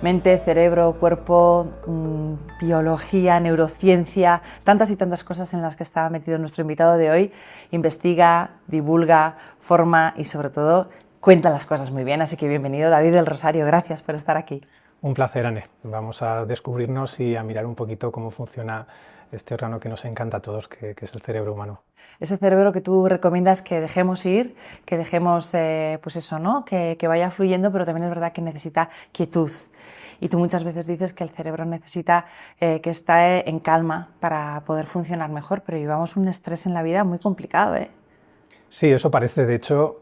Mente, cerebro, cuerpo, biología, neurociencia, tantas y tantas cosas en las que está metido nuestro invitado de hoy. Investiga, divulga, forma y sobre todo cuenta las cosas muy bien. Así que bienvenido, David del Rosario, gracias por estar aquí. Un placer, Anne. Vamos a descubrirnos y a mirar un poquito cómo funciona este órgano que nos encanta a todos, que es el cerebro humano. Ese cerebro que tú recomiendas que dejemos ir, que dejemos, pues eso, ¿no? Que vaya fluyendo, pero también es verdad que necesita quietud. Y tú muchas veces dices que el cerebro necesita que esté en calma para poder funcionar mejor, pero llevamos un estrés en la vida muy complicado, ¿eh? Sí, eso parece. De hecho,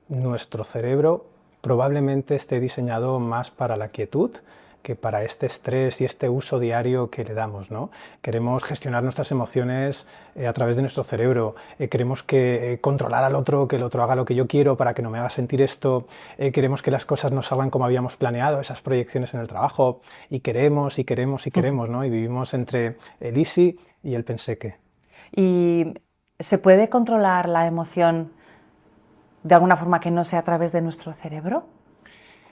nuestro cerebro probablemente esté diseñado más para la quietud que para este estrés y este uso diario que le damos, ¿no? Queremos gestionar nuestras emociones a través de nuestro cerebro, queremos controlar al otro, que el otro haga lo que yo quiero para que no me haga sentir esto, queremos que las cosas no salgan como habíamos planeado, esas proyecciones en el trabajo, y queremos, ¿no? Y vivimos entre el easy y el pensé que. ¿Y se puede controlar la emoción de alguna forma que no sea a través de nuestro cerebro?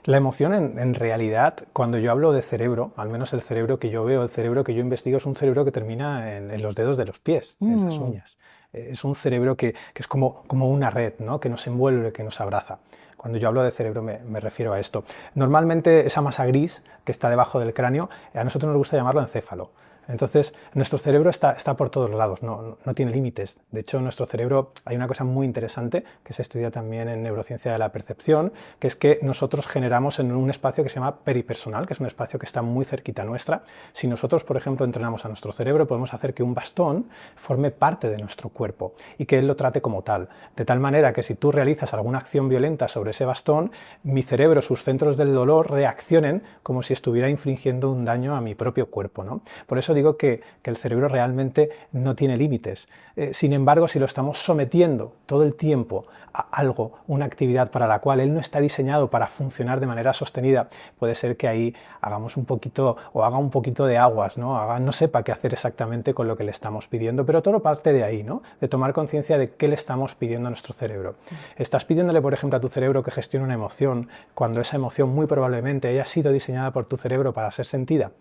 La emoción, en realidad, cuando yo hablo de cerebro, al menos el cerebro que yo veo, el cerebro que yo investigo, es un cerebro que termina en los dedos de los pies, en las uñas. Es un cerebro que es como una red, ¿no? Que nos envuelve, que nos abraza. Cuando yo hablo de cerebro me refiero a esto. Normalmente esa masa gris que está debajo del cráneo, a nosotros nos gusta llamarlo encéfalo. Entonces, nuestro cerebro está por todos lados, no tiene límites. De hecho, en nuestro cerebro hay una cosa muy interesante que se estudia también en neurociencia de la percepción, que es que nosotros generamos en un espacio que se llama peripersonal, que es un espacio que está muy cerquita nuestra. Si nosotros, por ejemplo, entrenamos a nuestro cerebro, podemos hacer que un bastón forme parte de nuestro cuerpo y que él lo trate como tal. De tal manera que si tú realizas alguna acción violenta sobre ese bastón, mi cerebro, sus centros del dolor, reaccionen como si estuviera infligiendo un daño a mi propio cuerpo, ¿no? Por eso digo que el cerebro realmente no tiene límites. Sin embargo, si lo estamos sometiendo todo el tiempo a algo, una actividad para la cual él no está diseñado para funcionar de manera sostenida, puede ser que ahí hagamos un poquito o haga un poquito de aguas, ¿no? No sepa qué hacer exactamente con lo que le estamos pidiendo, pero todo parte de ahí, ¿no? De tomar conciencia de qué le estamos pidiendo a nuestro cerebro. Estás pidiéndole, por ejemplo, a tu cerebro que gestione una emoción, cuando esa emoción muy probablemente haya sido diseñada por tu cerebro para ser sentida.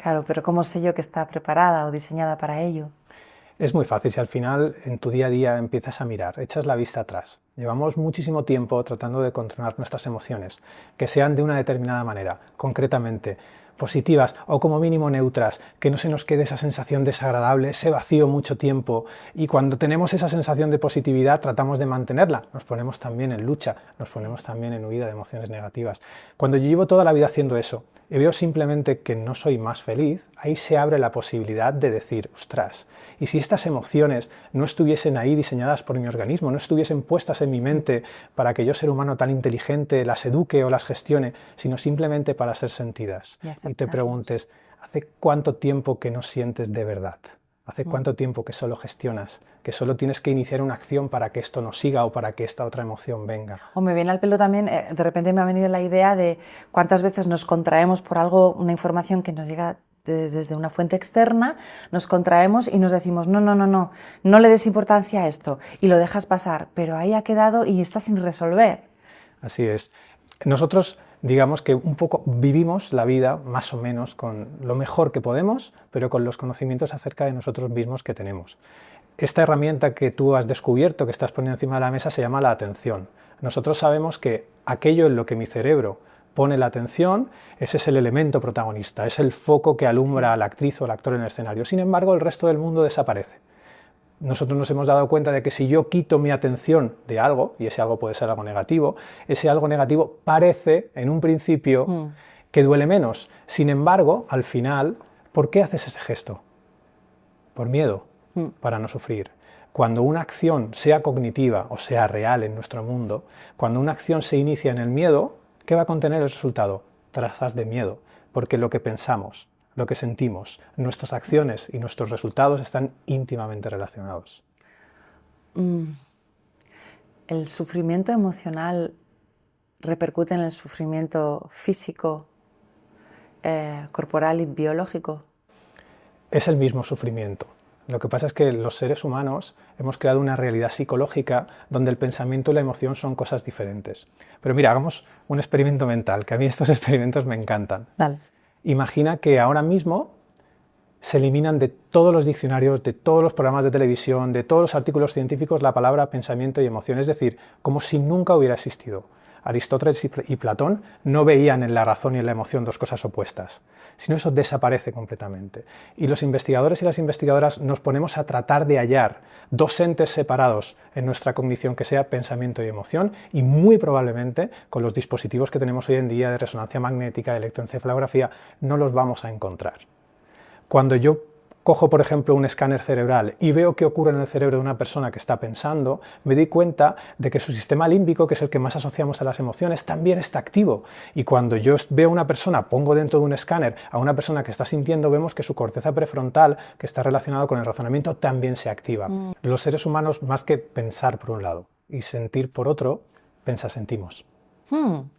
Claro, pero ¿cómo sé yo que está preparada o diseñada para ello? Es muy fácil, si al final en tu día a día empiezas a mirar, echas la vista atrás. Llevamos muchísimo tiempo tratando de controlar nuestras emociones, que sean de una determinada manera, concretamente positivas o como mínimo neutras, que no se nos quede esa sensación desagradable, ese vacío mucho tiempo, y cuando tenemos esa sensación de positividad tratamos de mantenerla, nos ponemos también en lucha, nos ponemos también en huida de emociones negativas. Cuando yo llevo toda la vida haciendo eso y veo simplemente que no soy más feliz, ahí se abre la posibilidad de decir, ostras, y si estas emociones no estuviesen ahí diseñadas por mi organismo, no estuviesen puestas en mi mente para que yo, ser humano tan inteligente, las eduque o las gestione, sino simplemente para ser sentidas. Y te preguntes, ¿hace cuánto tiempo que no sientes de verdad? ¿Hace cuánto tiempo que solo gestionas? Que solo tienes que iniciar una acción para que esto no siga o para que esta otra emoción venga. O me viene al pelo también, de repente me ha venido la idea de cuántas veces nos contraemos por algo, una información que nos llega desde una fuente externa, nos contraemos y nos decimos no le des importancia a esto y lo dejas pasar, pero ahí ha quedado y está sin resolver. Así es. Nosotros, digamos que un poco vivimos la vida más o menos con lo mejor que podemos, pero con los conocimientos acerca de nosotros mismos que tenemos. Esta herramienta que tú has descubierto, que estás poniendo encima de la mesa, se llama la atención. Nosotros sabemos que aquello en lo que mi cerebro pone la atención, ese es el elemento protagonista, es el foco que alumbra a la actriz o al actor en el escenario. Sin embargo, el resto del mundo desaparece. Nosotros nos hemos dado cuenta de que si yo quito mi atención de algo, y ese algo puede ser algo negativo, ese algo negativo parece, en un principio, que duele menos. Sin embargo, al final, ¿por qué haces ese gesto? Por miedo, para no sufrir. Cuando una acción, sea cognitiva o sea real en nuestro mundo, cuando una acción se inicia en el miedo, ¿qué va a contener el resultado? Trazas de miedo, porque lo que pensamos, lo que sentimos, nuestras acciones y nuestros resultados están íntimamente relacionados. ¿El sufrimiento emocional repercute en el sufrimiento físico, corporal y biológico? Es el mismo sufrimiento. Lo que pasa es que los seres humanos hemos creado una realidad psicológica donde el pensamiento y la emoción son cosas diferentes. Pero mira, hagamos un experimento mental, que a mí estos experimentos me encantan. Dale. Imagina que ahora mismo se eliminan de todos los diccionarios, de todos los programas de televisión, de todos los artículos científicos la palabra pensamiento y emoción, es decir, como si nunca hubiera existido. Aristóteles y Platón no veían en la razón y en la emoción dos cosas opuestas, sino eso desaparece completamente. Y los investigadores y las investigadoras nos ponemos a tratar de hallar dos entes separados en nuestra cognición que sea pensamiento y emoción, y muy probablemente con los dispositivos que tenemos hoy en día de resonancia magnética, de electroencefalografía, no los vamos a encontrar. Cuando yo cojo, por ejemplo, un escáner cerebral y veo qué ocurre en el cerebro de una persona que está pensando, me doy cuenta de que su sistema límbico, que es el que más asociamos a las emociones, también está activo. Y cuando yo veo a una persona, pongo dentro de un escáner a una persona que está sintiendo, vemos que su corteza prefrontal, que está relacionado con el razonamiento, también se activa. Los seres humanos, más que pensar por un lado y sentir por otro, sentimos.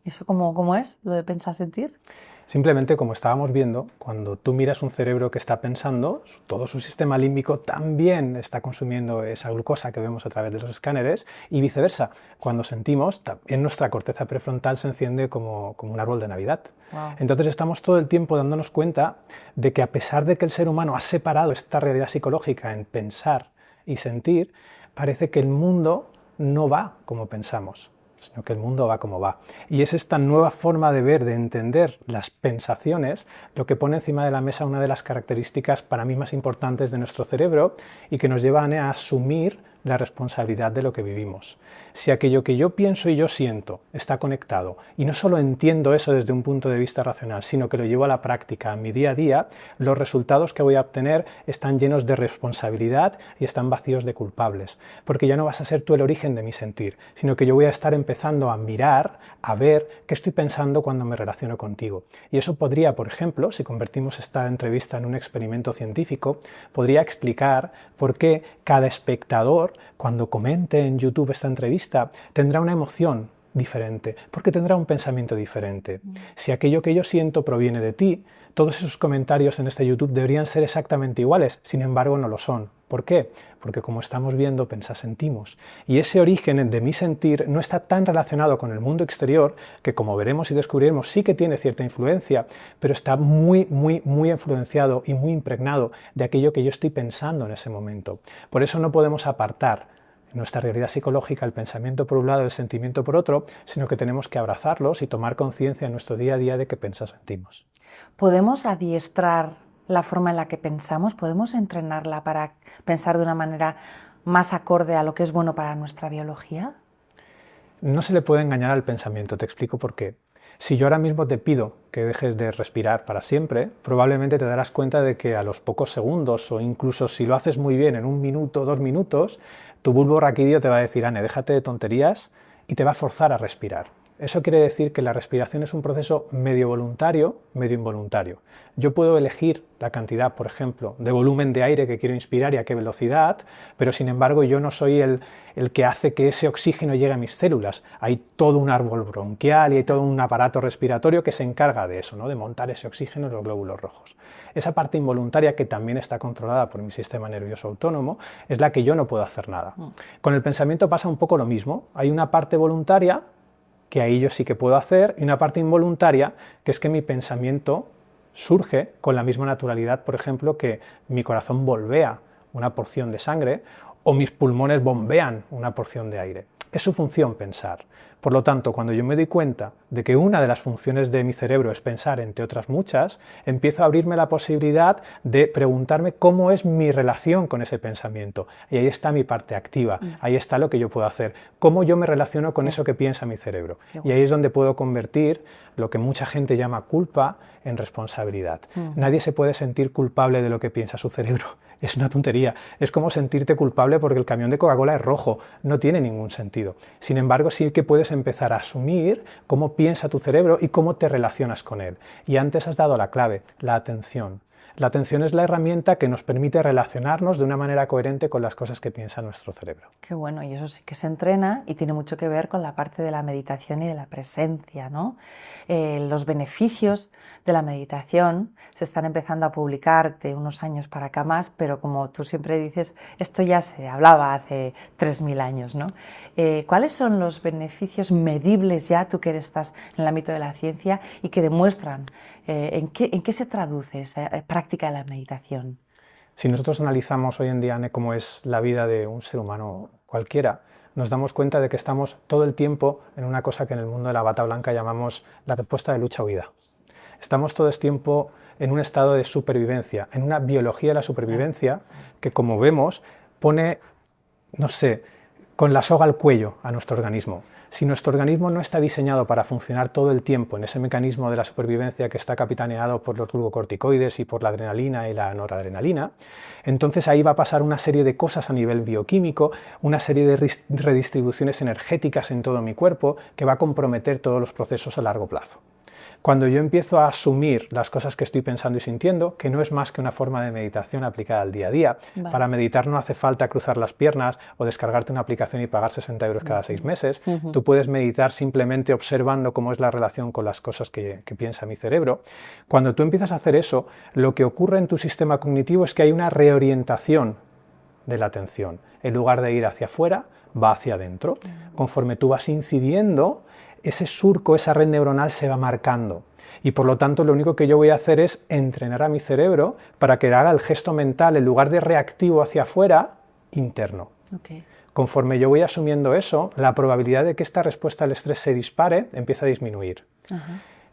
¿Eso cómo es, lo de pensar, sentir? Simplemente, como estábamos viendo, cuando tú miras un cerebro que está pensando, todo su sistema límbico también está consumiendo esa glucosa que vemos a través de los escáneres, y viceversa. Cuando sentimos, también nuestra corteza prefrontal se enciende como un árbol de Navidad. Wow. Entonces estamos todo el tiempo dándonos cuenta de que, a pesar de que el ser humano ha separado esta realidad psicológica en pensar y sentir, parece que el mundo no va como pensamos, sino que el mundo va como va. Y es esta nueva forma de ver, de entender las pensaciones, lo que pone encima de la mesa una de las características para mí más importantes de nuestro cerebro y que nos llevan a asumir la responsabilidad de lo que vivimos. Si aquello que yo pienso y yo siento está conectado, y no solo entiendo eso desde un punto de vista racional, sino que lo llevo a la práctica, a mi día a día, los resultados que voy a obtener están llenos de responsabilidad y están vacíos de culpables, porque ya no vas a ser tú el origen de mi sentir, sino que yo voy a estar empezando a mirar, a ver qué estoy pensando cuando me relaciono contigo. Y eso podría, por ejemplo, si convertimos esta entrevista en un experimento científico, podría explicar por qué cada espectador, cuando comente en YouTube esta entrevista, tendrá una emoción diferente, porque tendrá un pensamiento diferente. Si aquello que yo siento proviene de ti, todos esos comentarios en este YouTube deberían ser exactamente iguales, sin embargo no lo son. ¿Por qué? Porque, como estamos viendo, sentimos. Y ese origen de mi sentir no está tan relacionado con el mundo exterior, que, como veremos y descubriremos, sí que tiene cierta influencia, pero está muy influenciado y muy impregnado de aquello que yo estoy pensando en ese momento. Por eso no podemos apartar en nuestra realidad psicológica el pensamiento por un lado, el sentimiento por otro, sino que tenemos que abrazarlos y tomar conciencia en nuestro día a día de que sentimos. ¿Podemos adiestrar la forma en la que pensamos? ¿Podemos entrenarla para pensar de una manera más acorde a lo que es bueno para nuestra biología? No se le puede engañar al pensamiento, te explico por qué. Si yo ahora mismo te pido que dejes de respirar para siempre, probablemente te darás cuenta de que a los pocos segundos, o incluso si lo haces muy bien en 1 minuto, 2 minutos, tu bulbo raquídeo te va a decir: Anne, déjate de tonterías, y te va a forzar a respirar. Eso quiere decir que la respiración es un proceso medio voluntario, medio involuntario. Yo puedo elegir la cantidad, por ejemplo, de volumen de aire que quiero inspirar y a qué velocidad, pero sin embargo yo no soy el que hace que ese oxígeno llegue a mis células. Hay todo un árbol bronquial y hay todo un aparato respiratorio que se encarga de eso, ¿no? De montar ese oxígeno en los glóbulos rojos. Esa parte involuntaria, que también está controlada por mi sistema nervioso autónomo, es la que yo no puedo hacer nada. Con el pensamiento pasa un poco lo mismo. Hay una parte voluntaria, que ahí yo sí que puedo hacer, y una parte involuntaria, que es que mi pensamiento surge con la misma naturalidad, por ejemplo, que mi corazón bombea una porción de sangre o mis pulmones bombean una porción de aire. Es su función pensar. Por lo tanto, cuando yo me doy cuenta de que una de las funciones de mi cerebro es pensar, entre otras muchas, empiezo a abrirme la posibilidad de preguntarme cómo es mi relación con ese pensamiento. Y ahí está mi parte activa, ahí está lo que yo puedo hacer, cómo yo me relaciono con eso que piensa mi cerebro. Y ahí es donde puedo convertir lo que mucha gente llama culpa en responsabilidad. Nadie se puede sentir culpable de lo que piensa su cerebro. Es una tontería. Es como sentirte culpable porque el camión de Coca-Cola es rojo. No tiene ningún sentido. Sin embargo, sí que puedes empezar a asumir cómo piensa tu cerebro y cómo te relacionas con él. Y antes has dado la clave, la atención. La atención es la herramienta que nos permite relacionarnos de una manera coherente con las cosas que piensa nuestro cerebro. Qué bueno, y eso sí que se entrena y tiene mucho que ver con la parte de la meditación y de la presencia, ¿no? Los beneficios de la meditación se están empezando a publicar de unos años para acá más, pero como tú siempre dices, esto ya se hablaba hace 3000 años, ¿no? ¿Cuáles son los beneficios medibles ya, tú que estás en el ámbito de la ciencia y que demuestran en qué se traduce esa práctica de la meditación? Si nosotros analizamos hoy en día, Anne, cómo es la vida de un ser humano cualquiera, nos damos cuenta de que estamos todo el tiempo en una cosa que en el mundo de la bata blanca llamamos la respuesta de lucha-huida. Estamos todo el tiempo en un estado de supervivencia, en una biología de la supervivencia que, como vemos, pone, no sé, con la soga al cuello a nuestro organismo. Si nuestro organismo no está diseñado para funcionar todo el tiempo en ese mecanismo de la supervivencia que está capitaneado por los glucocorticoides y por la adrenalina y la noradrenalina, entonces ahí va a pasar una serie de cosas a nivel bioquímico, una serie de redistribuciones energéticas en todo mi cuerpo que va a comprometer todos los procesos a largo plazo. Cuando yo empiezo a asumir las cosas que estoy pensando y sintiendo, que no es más que una forma de meditación aplicada al día a día, para meditar no hace falta cruzar las piernas o descargarte una aplicación y pagar 60 euros cada 6 meses, tú puedes meditar simplemente observando cómo es la relación con las cosas que piensa mi cerebro. Cuando tú empiezas a hacer eso, lo que ocurre en tu sistema cognitivo es que hay una reorientación de la atención. En lugar de ir hacia afuera, va hacia adentro. Conforme tú vas incidiendo, ese surco, esa red neuronal se va marcando y por lo tanto lo único que yo voy a hacer es entrenar a mi cerebro para que haga el gesto mental, en lugar de reactivo hacia afuera, interno. Conforme yo voy asumiendo eso, la probabilidad de que esta respuesta al estrés se dispare empieza a disminuir.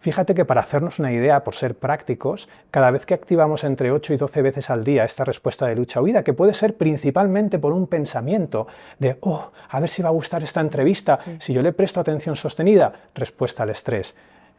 Fíjate que para hacernos una idea, por ser prácticos, cada vez que activamos entre 8 y 12 veces al día esta respuesta de lucha-huida, que puede ser principalmente por un pensamiento de, oh, a ver si va a gustar esta entrevista, si yo le presto atención sostenida, respuesta al estrés.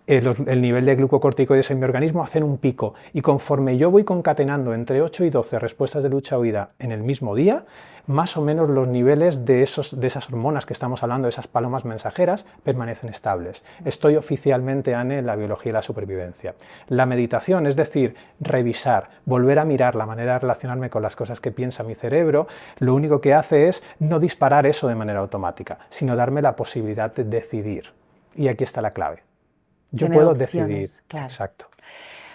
El nivel de glucocorticoides en mi organismo hacen un pico y conforme yo voy concatenando entre 8 y 12 respuestas de lucha-huida en el mismo día, más o menos los niveles de esas hormonas que estamos hablando, de esas palomas mensajeras, permanecen estables. Estoy oficialmente, Anne, en la biología de la supervivencia. La meditación, es decir, revisar, volver a mirar la manera de relacionarme con las cosas que piensa mi cerebro, lo único que hace es no disparar eso de manera automática, sino darme la posibilidad de decidir. Y aquí está la clave. Yo puedo decidir. Claro. Exacto.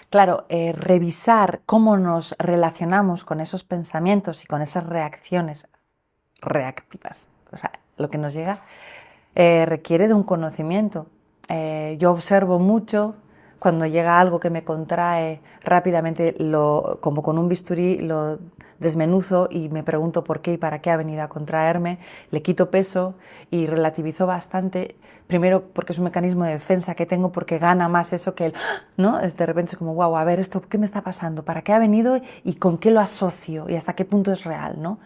Claro, revisar cómo nos relacionamos con esos pensamientos y con esas reacciones reactivas, o sea, lo que nos llega, requiere de un conocimiento. Yo observo mucho cuando llega algo que me contrae, rápidamente, como con un bisturí, lo desmenuzo y me pregunto por qué y para qué ha venido a contraerme, le quito peso y relativizo bastante, primero porque es un mecanismo de defensa que tengo, porque gana más eso que el, ¿no? De repente es como, wow, a ver, ¿esto qué me está pasando? ¿Para qué ha venido y con qué lo asocio? ¿Y hasta qué punto es real? ¿No?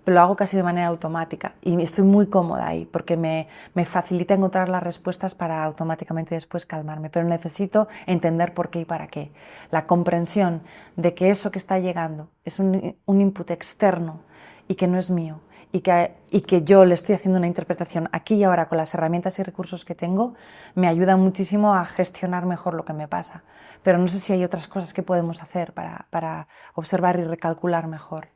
Pero lo hago casi de manera automática y estoy muy cómoda ahí porque me facilita encontrar las respuestas para automáticamente después calmarme, pero necesito entender por qué y para qué. La comprensión de que eso que está llegando es un input externo y que no es mío y que yo le estoy haciendo una interpretación aquí y ahora con las herramientas y recursos que tengo, me ayuda muchísimo a gestionar mejor lo que me pasa. Pero no sé si hay otras cosas que podemos hacer para observar y recalcular mejor.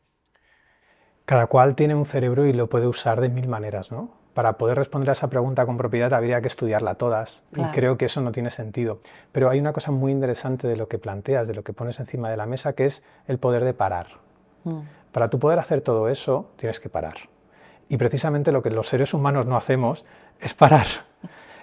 Cada cual tiene un cerebro y lo puede usar de 1000 maneras, ¿no? Para poder responder a esa pregunta con propiedad habría que estudiarla todas, claro. Y creo que eso no tiene sentido. Pero hay una cosa muy interesante de lo que planteas, de lo que pones encima de la mesa, que es el poder de parar. Para tú poder hacer todo eso, tienes que parar. Y precisamente lo que los seres humanos no hacemos es parar.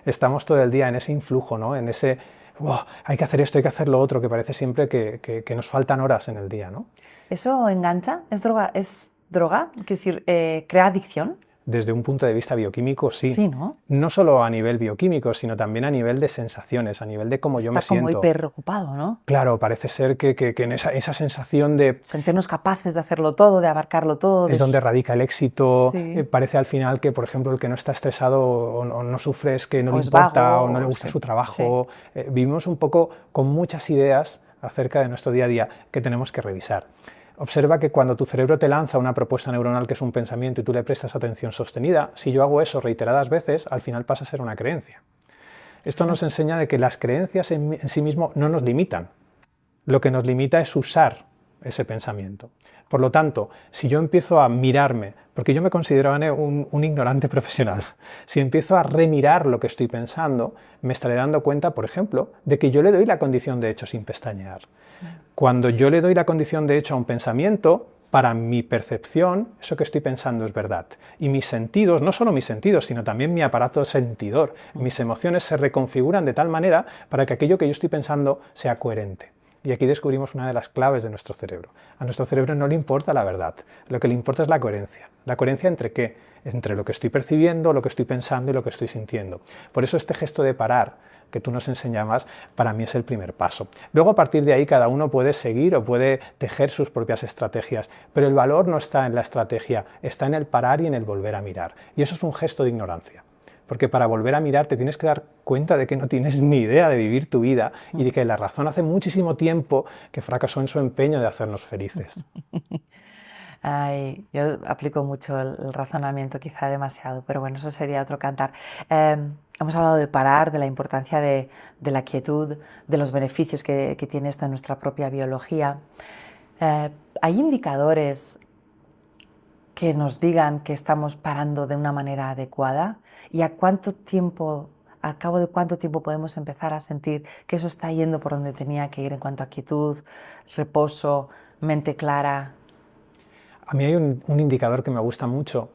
Estamos todo el día en ese influjo, ¿no? En ese, oh, hay que hacer esto, hay que hacer lo otro, que parece siempre que nos faltan horas en el día, ¿no? ¿Eso engancha? ¿Es droga? Quiero decir, ¿crea adicción? Desde un punto de vista bioquímico, sí. Sí, ¿no? No solo a nivel bioquímico, sino también a nivel de sensaciones, a nivel de cómo yo me siento. Está como hiperocupado, ¿no? Claro, parece ser que en esa sensación de... sentirnos capaces de hacerlo todo, de abarcarlo todo. Es donde radica el éxito. Sí. Parece al final que, por ejemplo, el que no está estresado o no sufre es que no le importa vago, o no le gusta su trabajo. Sí. Vivimos un poco con muchas ideas acerca de nuestro día a día que tenemos que revisar. Observa que cuando tu cerebro te lanza una propuesta neuronal que es un pensamiento y tú le prestas atención sostenida, si yo hago eso reiteradas veces, al final pasa a ser una creencia. Esto nos enseña de que las creencias en sí mismo no nos limitan. Lo que nos limita es usar ese pensamiento. Por lo tanto, si yo empiezo a mirarme, porque yo me considero un ignorante profesional, si empiezo a remirar lo que estoy pensando, me estaré dando cuenta, por ejemplo, de que yo le doy la condición de hecho sin pestañear. Cuando yo le doy la condición de hecho a un pensamiento, para mi percepción, eso que estoy pensando es verdad. Y mis sentidos, no solo mis sentidos, sino también mi aparato sentidor, mis emociones se reconfiguran de tal manera para que aquello que yo estoy pensando sea coherente. Y aquí descubrimos una de las claves de nuestro cerebro. A nuestro cerebro no le importa la verdad, lo que le importa es la coherencia. ¿La coherencia entre qué? Entre lo que estoy percibiendo, lo que estoy pensando y lo que estoy sintiendo. Por eso este gesto de parar, que tú nos enseñabas, para mí es el primer paso. Luego a partir de ahí cada uno puede seguir o puede tejer sus propias estrategias, pero el valor no está en la estrategia, está en el parar y en el volver a mirar. Y eso es un gesto de ignorancia. Porque para volver a mirar te tienes que dar cuenta de que no tienes ni idea de vivir tu vida y de que la razón hace muchísimo tiempo que fracasó en su empeño de hacernos felices. Ay, yo aplico mucho el razonamiento, quizá demasiado, pero bueno, eso sería otro cantar. Hemos hablado de parar, de la importancia de la quietud, de los beneficios que tiene esto en nuestra propia biología. ¿Hay indicadores que nos digan que estamos parando de una manera adecuada? ¿Y a cuánto tiempo, a cabo de cuánto tiempo podemos empezar a sentir que eso está yendo por donde tenía que ir en cuanto a quietud, reposo, mente clara? A mí hay un indicador que me gusta mucho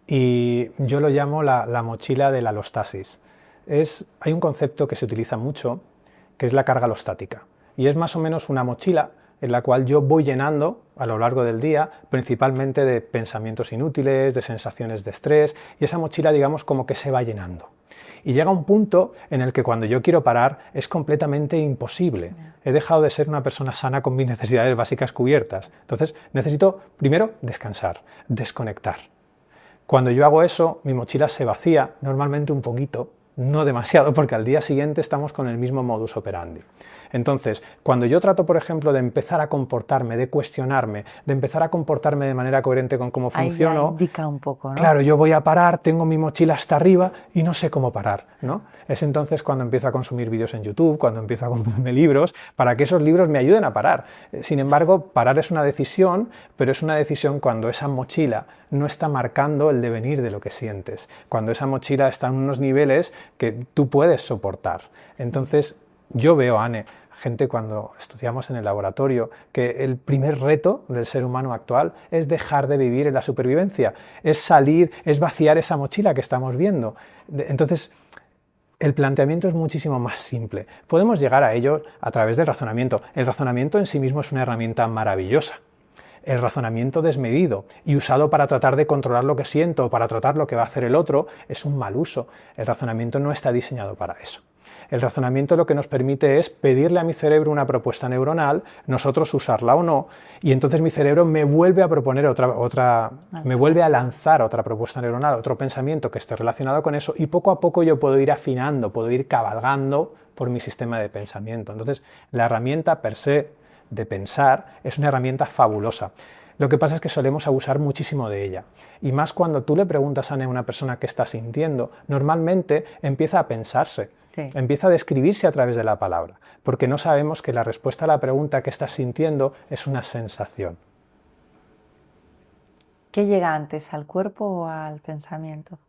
y yo lo llamo la mochila de la alostasis. Hay un concepto que se utiliza mucho, que es la carga alostática. Y es más o menos una mochila en la cual yo voy llenando a lo largo del día, principalmente de pensamientos inútiles, de sensaciones de estrés, y esa mochila, digamos, como que se va llenando. Y llega un punto en el que cuando yo quiero parar es completamente imposible. He dejado de ser una persona sana con mis necesidades básicas cubiertas. Entonces necesito primero descansar, desconectar. Cuando yo hago eso, mi mochila se vacía, normalmente un poquito, no demasiado, porque al día siguiente estamos con el mismo modus operandi. Entonces, cuando yo trato, por ejemplo, de empezar a comportarme, de cuestionarme, de empezar a comportarme de manera coherente con cómo funciono, ahí ya indica un poco, ¿no? Claro, yo voy a parar, tengo mi mochila hasta arriba y no sé cómo parar, ¿no? Es entonces cuando empiezo a consumir vídeos en YouTube, cuando empiezo a comprarme libros, para que esos libros me ayuden a parar. Sin embargo, parar es una decisión, pero es una decisión cuando esa mochila no está marcando el devenir de lo que sientes, cuando esa mochila está en unos niveles que tú puedes soportar. Entonces, yo veo, Anne, gente cuando estudiamos en el laboratorio, que el primer reto del ser humano actual es dejar de vivir en la supervivencia, es salir, es vaciar esa mochila que estamos viendo. Entonces, el planteamiento es muchísimo más simple. Podemos llegar a ello a través del razonamiento. El razonamiento en sí mismo es una herramienta maravillosa. El razonamiento desmedido y usado para tratar de controlar lo que siento o para tratar lo que va a hacer el otro es un mal uso. El razonamiento no está diseñado para eso. El razonamiento lo que nos permite es pedirle a mi cerebro una propuesta neuronal, nosotros usarla o no, y entonces mi cerebro me vuelve a proponer me vuelve a lanzar otra propuesta neuronal, otro pensamiento que esté relacionado con eso, y poco a poco yo puedo ir afinando, puedo ir cabalgando por mi sistema de pensamiento. Entonces, la herramienta per se de pensar es una herramienta fabulosa. Lo que pasa es que solemos abusar muchísimo de ella. Y más cuando tú le preguntas a una persona qué está sintiendo, normalmente empieza a pensarse. Sí. Empieza a describirse a través de la palabra, porque no sabemos que la respuesta a la pregunta ¿qué estás sintiendo? Es una sensación. ¿Qué llega antes, al cuerpo o al pensamiento?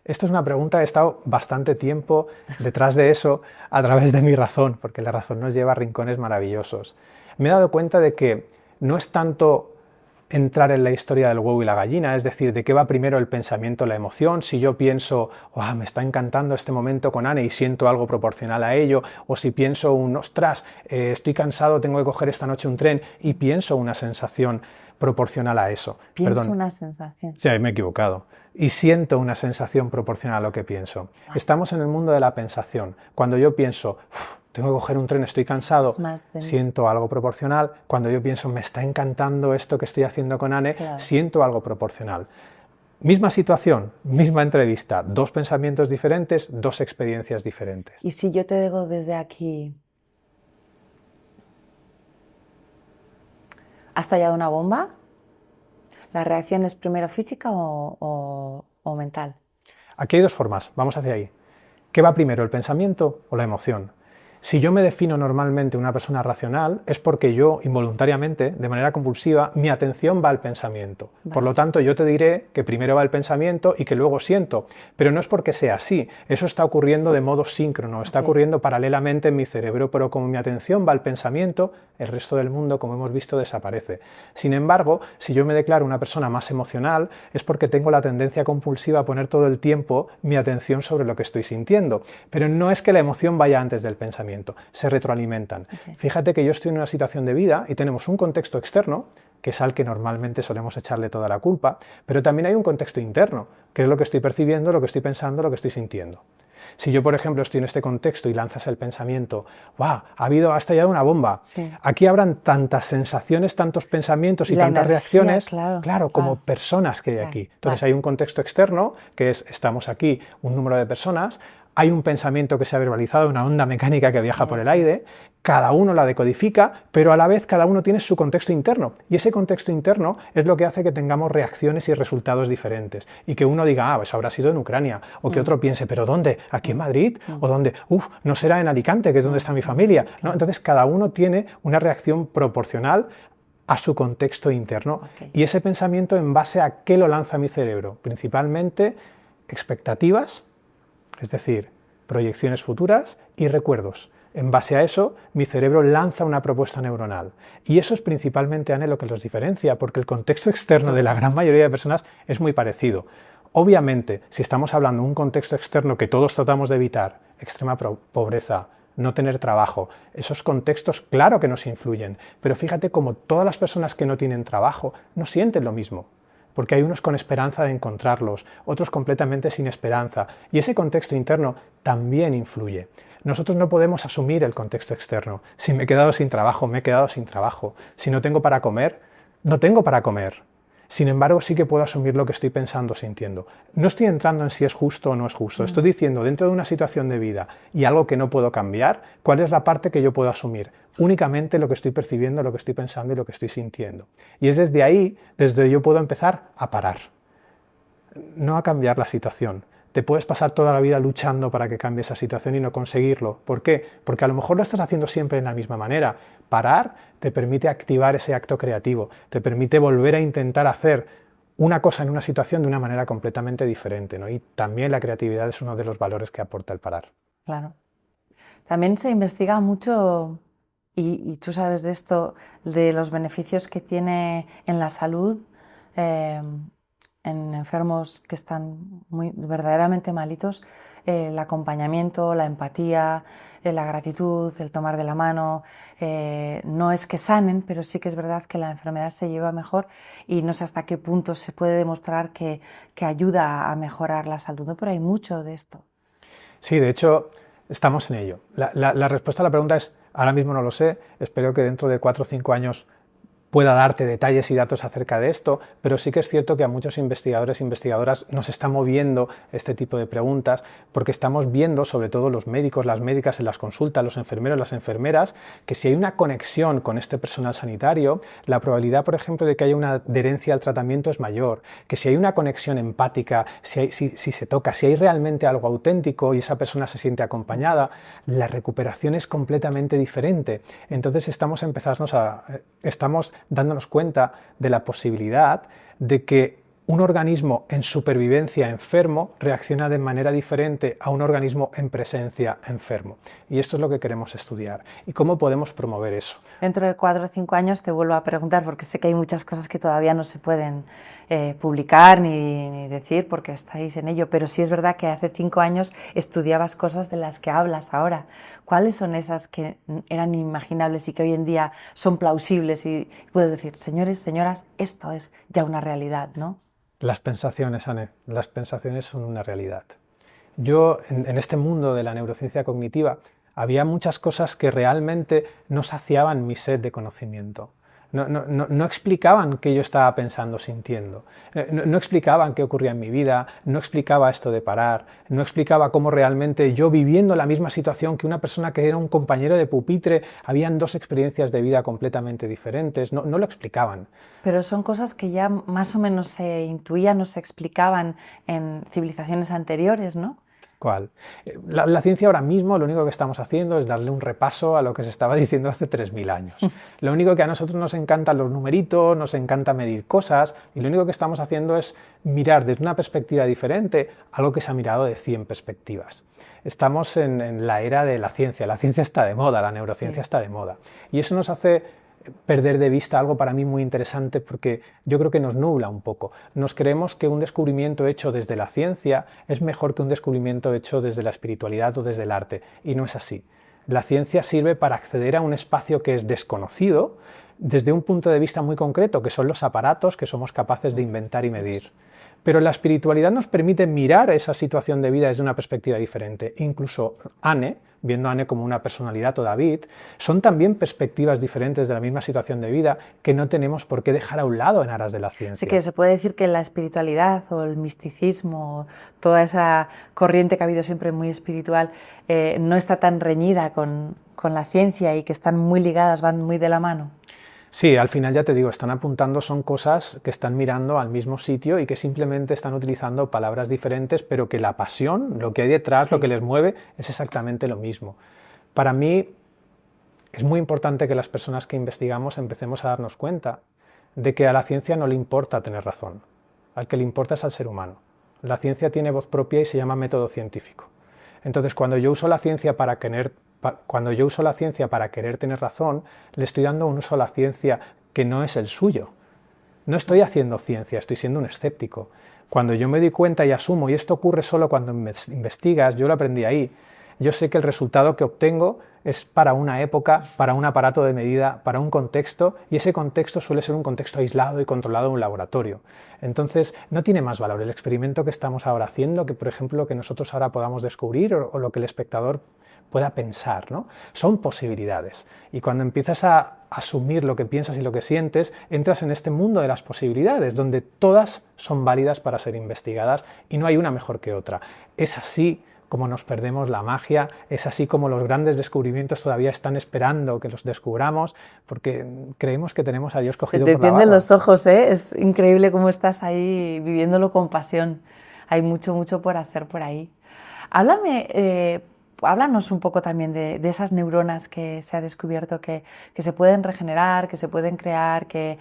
Esto es una pregunta, he estado bastante tiempo detrás de eso a través de mi razón, porque la razón nos lleva a rincones maravillosos. Me he dado cuenta de que no es tanto entrar en la historia del huevo y la gallina, es decir, de qué va primero el pensamiento, la emoción. Si yo pienso, oh, me está encantando este momento con Anne y siento algo proporcional a ello, o si pienso ostras, estoy cansado, tengo que coger esta noche un tren y pienso una sensación proporcional a eso. Pienso una sensación. Sí, me he equivocado. Y siento una sensación proporcional a lo que pienso. Estamos en el mundo de la pensación. Cuando yo pienso, tengo que coger un tren, estoy cansado, siento algo proporcional. Cuando yo pienso, me está encantando esto que estoy haciendo con Anne, claro, siento algo proporcional. Misma situación, misma entrevista, dos pensamientos diferentes, dos experiencias diferentes. Y si yo te digo desde aquí, ¿has tallado una bomba? ¿La reacción es primero física o mental? Aquí hay dos formas, vamos hacia ahí. ¿Qué va primero, el pensamiento o la emoción? Si yo me defino normalmente una persona racional, es porque yo, involuntariamente, de manera compulsiva, mi atención va al pensamiento. Vale. Por lo tanto, yo te diré que primero va el pensamiento y que luego siento. Pero no es porque sea así. Eso está ocurriendo de modo síncrono, está ocurriendo paralelamente en mi cerebro, pero como mi atención va al pensamiento, el resto del mundo, como hemos visto, desaparece. Sin embargo, si yo me declaro una persona más emocional, es porque tengo la tendencia compulsiva a poner todo el tiempo mi atención sobre lo que estoy sintiendo. Pero no es que la emoción vaya antes del pensamiento. Se retroalimentan. Fíjate que yo estoy en una situación de vida y tenemos un contexto externo, que es al que normalmente solemos echarle toda la culpa, pero también hay un contexto interno, que es lo que estoy percibiendo, lo que estoy pensando, lo que estoy sintiendo. Si yo, por ejemplo, estoy en este contexto y lanzas el pensamiento, ¡guau! Ha estallado una bomba. Sí. Aquí habrán tantas sensaciones, tantos pensamientos y tantas reacciones, claro, como personas que hay aquí. Entonces hay un contexto externo, que es, estamos aquí, un número de personas, hay un pensamiento que se ha verbalizado, una onda mecánica que viaja por el aire, cada uno la decodifica, pero a la vez cada uno tiene su contexto interno. Y ese contexto interno es lo que hace que tengamos reacciones y resultados diferentes. Y que uno diga, pues habrá sido en Ucrania. O que otro piense, ¿pero dónde? ¿Aquí en Madrid? ¿O dónde? No será en Alicante, que es donde está mi familia. ¿No? Entonces cada uno tiene una reacción proporcional a su contexto interno. Y ese pensamiento, ¿en base a qué lo lanza mi cerebro? Principalmente expectativas, es decir, proyecciones futuras y recuerdos. En base a eso, mi cerebro lanza una propuesta neuronal. Y eso es principalmente, Anne, lo que los diferencia, porque el contexto externo de la gran mayoría de personas es muy parecido. Obviamente, si estamos hablando de un contexto externo que todos tratamos de evitar, extrema pobreza, no tener trabajo, esos contextos claro que nos influyen, pero fíjate cómo todas las personas que no tienen trabajo no sienten lo mismo. Porque hay unos con esperanza de encontrarlos, otros completamente sin esperanza, y ese contexto interno también influye. Nosotros no podemos asumir el contexto externo. Si me he quedado sin trabajo, me he quedado sin trabajo. Si no tengo para comer, no tengo para comer. Sin embargo, sí que puedo asumir lo que estoy pensando, sintiendo. No estoy entrando en si es justo o no es justo. Estoy diciendo, dentro de una situación de vida y algo que no puedo cambiar, ¿cuál es la parte que yo puedo asumir? Únicamente lo que estoy percibiendo, lo que estoy pensando y lo que estoy sintiendo. Y es desde ahí, desde donde yo puedo empezar a parar. No a cambiar la situación. Te puedes pasar toda la vida luchando para que cambie esa situación y no conseguirlo. ¿Por qué? Porque a lo mejor lo estás haciendo siempre de la misma manera. Parar te permite activar ese acto creativo, te permite volver a intentar hacer una cosa en una situación de una manera completamente diferente, ¿no? Y también la creatividad es uno de los valores que aporta el parar. Claro. También se investiga mucho, y tú sabes de esto, de los beneficios que tiene en la salud, en enfermos que están verdaderamente malitos, el acompañamiento, la empatía, la gratitud, el tomar de la mano. No es que sanen, pero sí que es verdad que la enfermedad se lleva mejor y no sé hasta qué punto se puede demostrar que ayuda a mejorar la salud, ¿no? Pero hay mucho de esto. Sí, de hecho, estamos en ello. La respuesta a la pregunta es, ahora mismo no lo sé, espero que dentro de 4 o 5 años pueda darte detalles y datos acerca de esto, pero sí que es cierto que a muchos investigadores e investigadoras nos está moviendo este tipo de preguntas porque estamos viendo, sobre todo los médicos, las médicas en las consultas, los enfermeros, las enfermeras, que si hay una conexión con este personal sanitario, la probabilidad, por ejemplo, de que haya una adherencia al tratamiento es mayor, que si hay una conexión empática, si se toca, si hay realmente algo auténtico y esa persona se siente acompañada, la recuperación es completamente diferente. Entonces estamos dándonos cuenta de la posibilidad de que un organismo en supervivencia enfermo reacciona de manera diferente a un organismo en presencia enfermo. Y esto es lo que queremos estudiar. ¿Y cómo podemos promover eso? Dentro de 4 o 5 años te vuelvo a preguntar, porque sé que hay muchas cosas que todavía no se pueden publicar ni decir porque estáis en ello, pero sí es verdad que hace 5 años estudiabas cosas de las que hablas ahora. ¿Cuáles son esas que eran inimaginables y que hoy en día son plausibles y puedes decir, señores, señoras, esto es ya una realidad, ¿no? Las pensaciones, Anne, las pensaciones son una realidad. Yo, en este mundo de la neurociencia cognitiva, había muchas cosas que realmente no saciaban mi sed de conocimiento. No explicaban qué yo estaba pensando, sintiendo. No explicaban qué ocurría en mi vida, no explicaba esto de parar, no explicaba cómo realmente yo, viviendo la misma situación que una persona que era un compañero de pupitre, habían 2 experiencias de vida completamente diferentes, no lo explicaban. Pero son cosas que ya más o menos se intuían o se explicaban en civilizaciones anteriores, ¿no? cual. La ciencia ahora mismo lo único que estamos haciendo es darle un repaso a lo que se estaba diciendo hace 3000 años. Lo único que a nosotros nos encantan los numeritos, nos encanta medir cosas, y lo único que estamos haciendo es mirar desde una perspectiva diferente algo que se ha mirado de 100 perspectivas. Estamos en la era de la ciencia está de moda, la neurociencia está de moda, y eso nos hace perder de vista algo para mí muy interesante, porque yo creo que nos nubla un poco. Nos creemos que un descubrimiento hecho desde la ciencia es mejor que un descubrimiento hecho desde la espiritualidad o desde el arte, y no es así. La ciencia sirve para acceder a un espacio que es desconocido desde un punto de vista muy concreto, que son los aparatos que somos capaces de inventar y medir. Pero la espiritualidad nos permite mirar esa situación de vida desde una perspectiva diferente. Incluso Anne, viendo a Anne como una personalidad, o David, son también perspectivas diferentes de la misma situación de vida que no tenemos por qué dejar a un lado en aras de la ciencia. Sí, que se puede decir que la espiritualidad o el misticismo, toda esa corriente que ha habido siempre muy espiritual, no está tan reñida con la ciencia y que están muy ligadas, van muy de la mano. Sí, al final ya te digo, están apuntando, son cosas que están mirando al mismo sitio y que simplemente están utilizando palabras diferentes, pero que la pasión, lo que hay detrás, lo que les mueve, es exactamente lo mismo. Para mí es muy importante que las personas que investigamos empecemos a darnos cuenta de que a la ciencia no le importa tener razón, al que le importa es al ser humano. La ciencia tiene voz propia y se llama método científico. Entonces, cuando yo uso la ciencia para querer tener razón, le estoy dando un uso a la ciencia que no es el suyo. No estoy haciendo ciencia, estoy siendo un escéptico. Cuando yo me doy cuenta y asumo, y esto ocurre solo cuando investigas, yo lo aprendí ahí, yo sé que el resultado que obtengo es para una época, para un aparato de medida, para un contexto, y ese contexto suele ser un contexto aislado y controlado en un laboratorio. Entonces, no tiene más valor el experimento que estamos ahora haciendo que, por ejemplo, lo que nosotros ahora podamos descubrir o lo que el espectador pueda pensar, ¿no? Son posibilidades. Y cuando empiezas a asumir lo que piensas y lo que sientes, entras en este mundo de las posibilidades, donde todas son válidas para ser investigadas y no hay una mejor que otra. Es así como nos perdemos la magia, es así como los grandes descubrimientos todavía están esperando que los descubramos, porque creemos que tenemos a Dios cogido por la barba. Te tienden los ojos, ¿eh? Es increíble cómo estás ahí viviéndolo con pasión. Hay mucho, mucho por hacer por ahí. Háblanos un poco también de esas neuronas que se ha descubierto que se pueden regenerar, que se pueden crear, que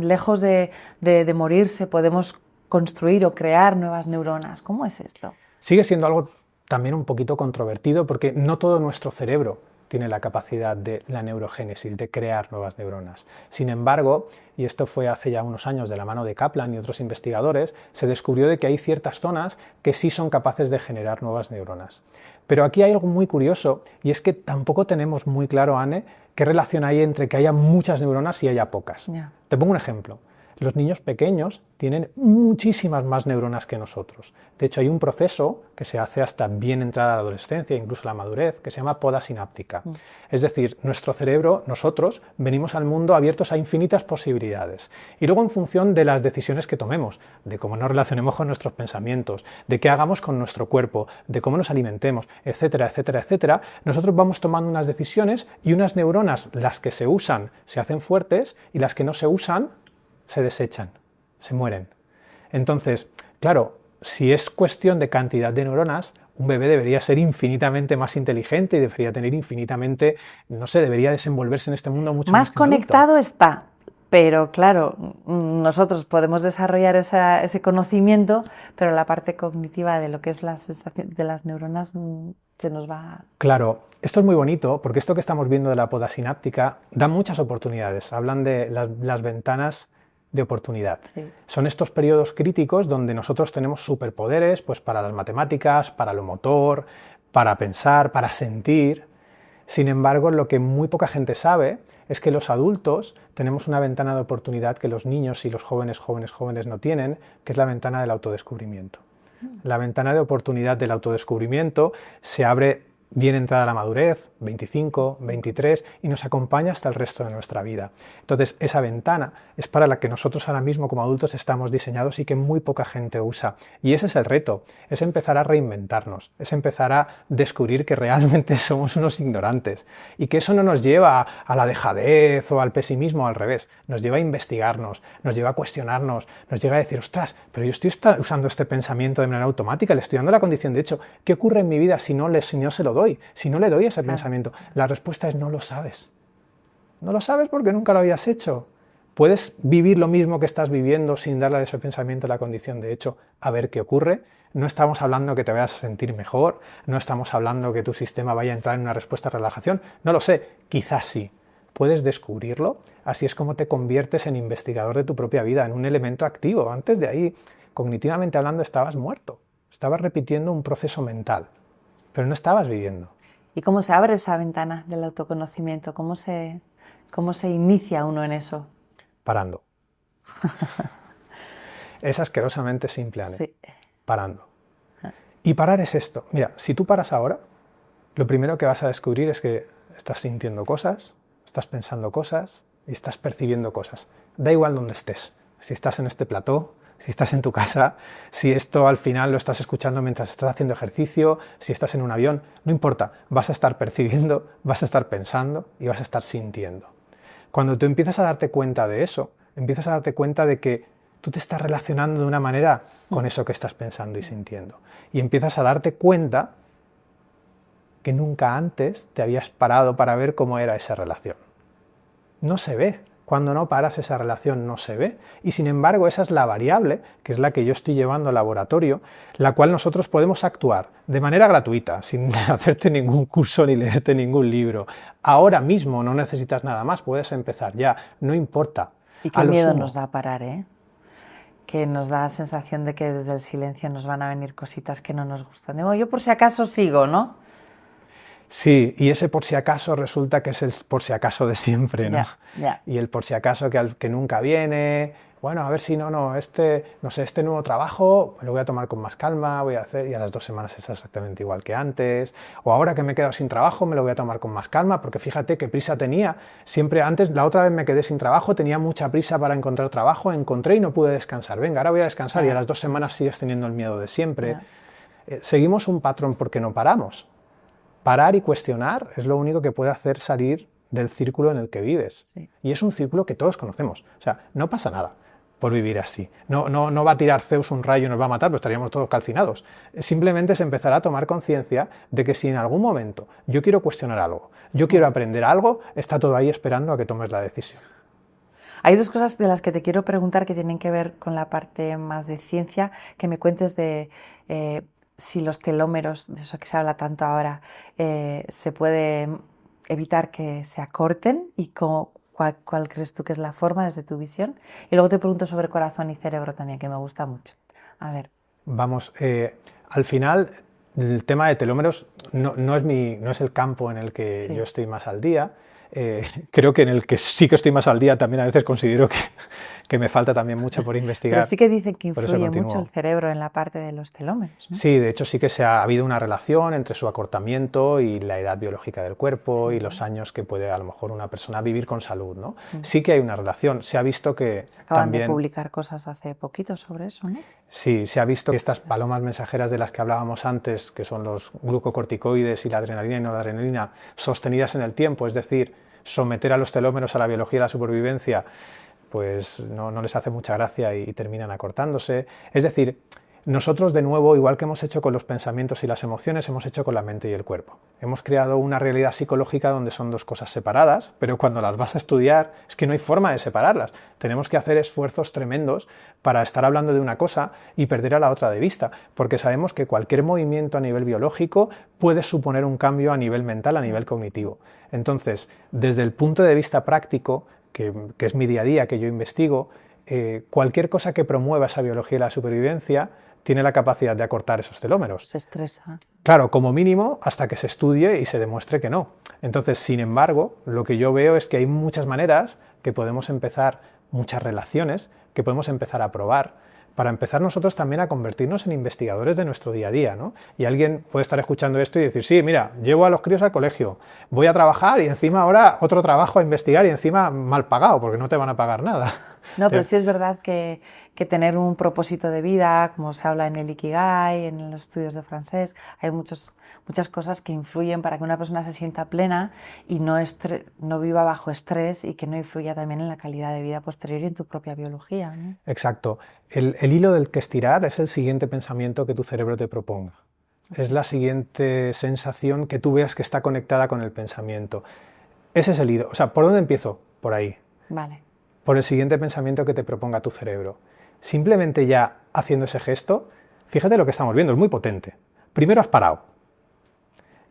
lejos de morirse podemos construir o crear nuevas neuronas. ¿Cómo es esto? Sigue siendo algo también un poquito controvertido, porque no todo nuestro cerebro tiene la capacidad de la neurogénesis, de crear nuevas neuronas. Sin embargo, y esto fue hace ya unos años de la mano de Kaplan y otros investigadores, se descubrió de que hay ciertas zonas que sí son capaces de generar nuevas neuronas. Pero aquí hay algo muy curioso, y es que tampoco tenemos muy claro, Anne, qué relación hay entre que haya muchas neuronas y haya pocas. Yeah. Te pongo un ejemplo. Los niños pequeños tienen muchísimas más neuronas que nosotros. De hecho, hay un proceso que se hace hasta bien entrada la adolescencia, incluso la madurez, que se llama poda sináptica. Es decir, nuestro cerebro, nosotros, venimos al mundo abiertos a infinitas posibilidades. Y luego, en función de las decisiones que tomemos, de cómo nos relacionemos con nuestros pensamientos, de qué hagamos con nuestro cuerpo, de cómo nos alimentemos, etcétera, etcétera, etcétera, nosotros vamos tomando unas decisiones y unas neuronas, las que se usan, se hacen fuertes y las que no se usan, se desechan, se mueren. Entonces, claro, si es cuestión de cantidad de neuronas, un bebé debería ser infinitamente más inteligente y debería tener infinitamente, no sé, debería desenvolverse en este mundo mucho más conectado está, pero claro, nosotros podemos desarrollar ese conocimiento, pero la parte cognitiva de lo que es la sensación de las neuronas se nos va... Claro, esto es muy bonito, porque esto que estamos viendo de la poda sináptica da muchas oportunidades. Hablan de las ventanas de oportunidad. Sí. Son estos periodos críticos donde nosotros tenemos superpoderes, pues para las matemáticas, para lo motor, para pensar, para sentir. Sin embargo, lo que muy poca gente sabe es que los adultos tenemos una ventana de oportunidad que los niños y los jóvenes no tienen, que es la ventana del autodescubrimiento. La ventana de oportunidad del autodescubrimiento se abre bien entrada la madurez, 25, 23, y nos acompaña hasta el resto de nuestra vida. Entonces, esa ventana es para la que nosotros ahora mismo como adultos estamos diseñados y que muy poca gente usa. Y ese es el reto, es empezar a reinventarnos, es empezar a descubrir que realmente somos unos ignorantes y que eso no nos lleva a la dejadez o al pesimismo, al revés, nos lleva a investigarnos, nos lleva a cuestionarnos, nos llega a decir, ostras, pero yo estoy usando este pensamiento de manera automática, le estoy dando la condición de hecho, ¿qué ocurre en mi vida si no se lo doy? Si no le doy ese pensamiento, la respuesta es no lo sabes. No lo sabes porque nunca lo habías hecho. Puedes vivir lo mismo que estás viviendo sin darle a ese pensamiento la condición de hecho, a ver qué ocurre. No estamos hablando que te vayas a sentir mejor, no estamos hablando que tu sistema vaya a entrar en una respuesta de relajación. No lo sé, quizás sí. Puedes descubrirlo, así es como te conviertes en investigador de tu propia vida, en un elemento activo. Antes de ahí, cognitivamente hablando, estabas muerto. Estabas repitiendo un proceso mental, pero no estabas viviendo. ¿Y cómo se abre esa ventana del autoconocimiento? ¿Cómo se inicia uno en eso? Parando. Es asquerosamente simple, Anne. Sí. Parando. Y parar es esto. Mira, si tú paras ahora, lo primero que vas a descubrir es que estás sintiendo cosas, estás pensando cosas y estás percibiendo cosas. Da igual donde estés. Si estás en este plató, si estás en tu casa, si esto al final lo estás escuchando mientras estás haciendo ejercicio, si estás en un avión, no importa, vas a estar percibiendo, vas a estar pensando y vas a estar sintiendo. Cuando tú empiezas a darte cuenta de eso, empiezas a darte cuenta de que tú te estás relacionando de una manera con eso que estás pensando y sintiendo. Y empiezas a darte cuenta que nunca antes te habías parado para ver cómo era esa relación. No se ve. Cuando no paras, esa relación no se ve. Y sin embargo, esa es la variable, que es la que yo estoy llevando al laboratorio, la cual nosotros podemos actuar de manera gratuita, sin hacerte ningún curso ni leerte ningún libro. Ahora mismo no necesitas nada más, puedes empezar ya, no importa. Y qué miedo nos da parar, ¿eh? Que nos da la sensación de que desde el silencio nos van a venir cositas que no nos gustan. Digo, yo por si acaso sigo, ¿no? Sí, y ese por si acaso resulta que es el por si acaso de siempre, ¿no? Y el por si acaso que nunca viene, bueno, a ver si este nuevo trabajo me lo voy a tomar con más calma, voy a hacer, y a las 2 semanas es exactamente igual que antes, o ahora que me he quedado sin trabajo me lo voy a tomar con más calma, porque fíjate qué prisa tenía, siempre antes, la otra vez me quedé sin trabajo, tenía mucha prisa para encontrar trabajo, encontré y no pude descansar, venga, ahora voy a descansar, y a las 2 semanas sigues teniendo el miedo de siempre. Seguimos un patrón porque no paramos. Parar y cuestionar es lo único que puede hacer salir del círculo en el que vives. Sí. Y es un círculo que todos conocemos. O sea, no pasa nada por vivir así. No va a tirar Zeus un rayo y nos va a matar, pues estaríamos todos calcinados. Simplemente es empezar a tomar conciencia de que si en algún momento yo quiero cuestionar algo, yo quiero aprender algo, está todo ahí esperando a que tomes la decisión. Hay 2 cosas de las que te quiero preguntar que tienen que ver con la parte más de ciencia, que me cuentes de si los telómeros, de eso que se habla tanto ahora, se puede evitar que se acorten y cuál crees tú que es la forma desde tu visión. Y luego te pregunto sobre corazón y cerebro también, que me gusta mucho. A ver. Vamos, al final el tema de telómeros no es el campo en el que yo estoy más al día. Creo que en el que sí que estoy más al día también a veces considero que me falta también mucho por investigar. Pero sí que dicen que influye mucho el cerebro en la parte de los telómeros, ¿no? Sí, de hecho sí que ha habido una relación entre su acortamiento y la edad biológica del cuerpo y los años que puede a lo mejor una persona vivir con salud, ¿no? Sí que hay una relación, se ha visto que Acaban de publicar cosas hace poquito sobre eso, ¿no? Sí, se ha visto que estas palomas mensajeras de las que hablábamos antes, que son los glucocorticoides y la adrenalina y noradrenalina, sostenidas en el tiempo, es decir, someter a los telómeros a la biología y la supervivencia, pues no les hace mucha gracia y terminan acortándose. Es decir, nosotros de nuevo, igual que hemos hecho con los pensamientos y las emociones, hemos hecho con la mente y el cuerpo. Hemos creado una realidad psicológica donde son 2 cosas separadas, pero cuando las vas a estudiar es que no hay forma de separarlas. Tenemos que hacer esfuerzos tremendos para estar hablando de una cosa y perder a la otra de vista, porque sabemos que cualquier movimiento a nivel biológico puede suponer un cambio a nivel mental, a nivel cognitivo. Entonces, desde el punto de vista práctico, que es mi día a día, que yo investigo, cualquier cosa que promueva esa biología y la supervivencia tiene la capacidad de acortar esos telómeros. Se estresa. Claro, como mínimo, hasta que se estudie y se demuestre que no. Entonces, sin embargo, lo que yo veo es que hay muchas maneras que podemos empezar, muchas relaciones que podemos empezar a probar para empezar nosotros también a convertirnos en investigadores de nuestro día a día, ¿no? Y alguien puede estar escuchando esto y decir, sí, mira, llevo a los críos al colegio, voy a trabajar y encima ahora otro trabajo a investigar y encima mal pagado, porque no te van a pagar nada. No, pero sí es verdad que tener un propósito de vida, como se habla en el Ikigai, en los estudios de francés, hay muchas cosas que influyen para que una persona se sienta plena y no viva bajo estrés y que no influya también en la calidad de vida posterior y en tu propia biología, ¿no? Exacto. El hilo del que estirar es el siguiente pensamiento que tu cerebro te proponga. Es la siguiente sensación que tú veas que está conectada con el pensamiento. Ese es el hilo. O sea, ¿por dónde empiezo? Por ahí. Vale. Por el siguiente pensamiento que te proponga tu cerebro. Simplemente ya haciendo ese gesto, fíjate lo que estamos viendo, es muy potente. Primero has parado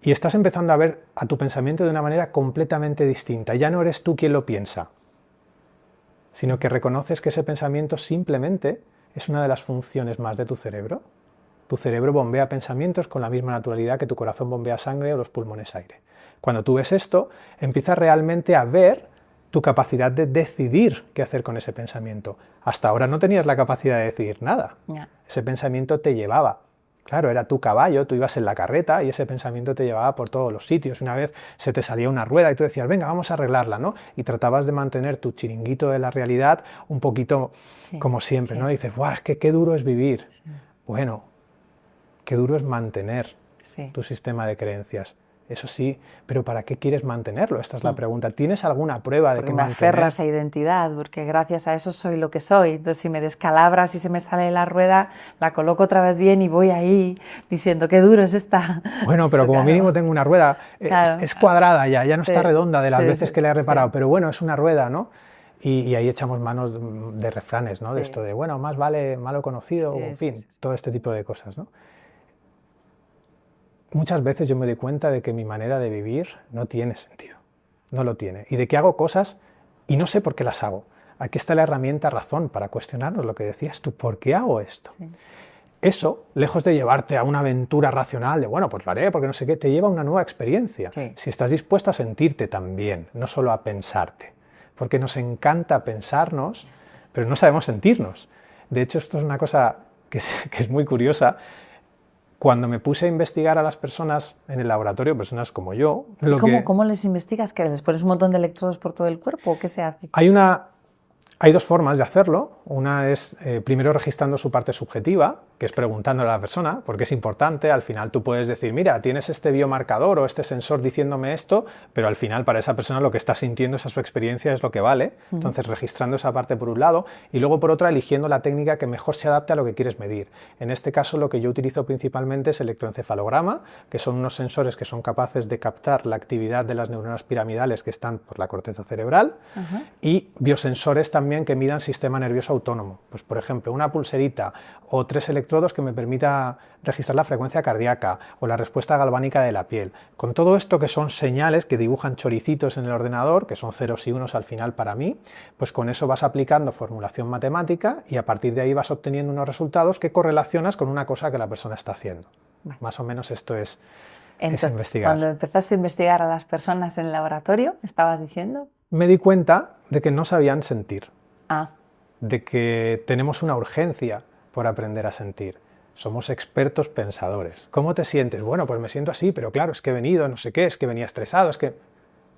y estás empezando a ver a tu pensamiento de una manera completamente distinta. Ya no eres tú quien lo piensa, sino que reconoces que ese pensamiento simplemente es una de las funciones más de tu cerebro. Tu cerebro bombea pensamientos con la misma naturalidad que tu corazón bombea sangre o los pulmones aire. Cuando tú ves esto, empiezas realmente a ver tu capacidad de decidir qué hacer con ese pensamiento. Hasta ahora no tenías la capacidad de decidir nada. Yeah. Ese pensamiento te llevaba. Claro, era tu caballo, tú ibas en la carreta y ese pensamiento te llevaba por todos los sitios. Una vez se te salía una rueda y tú decías, venga, vamos a arreglarla, ¿no? Y tratabas de mantener tu chiringuito de la realidad un poquito como siempre, ¿no? Y dices, ¡guau, es que qué duro es vivir! Sí. Bueno, qué duro es mantener tu sistema de creencias. Eso sí, pero ¿para qué quieres mantenerlo? Esta es la pregunta. ¿Tienes alguna prueba de que mantener? Me aferro a esa identidad, porque gracias a eso soy lo que soy. Entonces, si me descalabras y se me sale la rueda, la coloco otra vez bien y voy ahí diciendo, qué duro es esta. Bueno, pero como mínimo tengo una rueda, claro. Es cuadrada ya no está redonda de las veces que la he reparado, pero bueno, es una rueda, ¿no? Y ahí echamos manos de refranes, ¿no? De esto de, bueno, más vale malo conocido, en fin, todo este tipo de cosas, ¿no? Muchas veces yo me doy cuenta de que mi manera de vivir no tiene sentido, no lo tiene, y de que hago cosas y no sé por qué las hago. Aquí está la herramienta razón para cuestionarnos lo que decías tú, ¿por qué hago esto? Sí. Eso, lejos de llevarte a una aventura racional de, bueno, pues lo haré porque no sé qué, te lleva a una nueva experiencia. Sí. Si estás dispuesto a sentirte también, no solo a pensarte, porque nos encanta pensarnos, pero no sabemos sentirnos. De hecho, esto es una cosa que es muy curiosa. Cuando me puse a investigar a las personas en el laboratorio, personas como yo... ¿Cómo les investigas? ¿Que les pones un montón de electrodos por todo el cuerpo o qué se hace? Hay dos formas de hacerlo. Una es primero registrando su parte subjetiva, que es preguntándole a la persona, porque es importante. Al final tú puedes decir, mira, tienes este biomarcador o este sensor diciéndome esto, pero al final para esa persona lo que está sintiendo, esa su experiencia, es lo que vale. Entonces registrando esa parte por un lado y luego por otra eligiendo la técnica que mejor se adapte a lo que quieres medir. En este caso lo que yo utilizo principalmente es electroencefalograma, que son unos sensores que son capaces de captar la actividad de las neuronas piramidales que están por la corteza cerebral y biosensores también que midan sistema nervioso autónomo. Pues por ejemplo, una pulserita o 3 electrodos que me permita registrar la frecuencia cardíaca o la respuesta galvánica de la piel. Con todo esto que son señales que dibujan choricitos en el ordenador, que son ceros y unos al final para mí, pues con eso vas aplicando formulación matemática y a partir de ahí vas obteniendo unos resultados que correlacionas con una cosa que la persona está haciendo. Bueno. Más o menos esto es investigar. Cuando empezaste a investigar a las personas en el laboratorio, ¿estabas diciendo? Me di cuenta de que no sabían sentir. Ah. De que tenemos una urgencia por aprender a sentir. Somos expertos pensadores. ¿Cómo te sientes? Bueno, pues me siento así, pero claro, es que he venido, no sé qué, es que venía estresado, es que...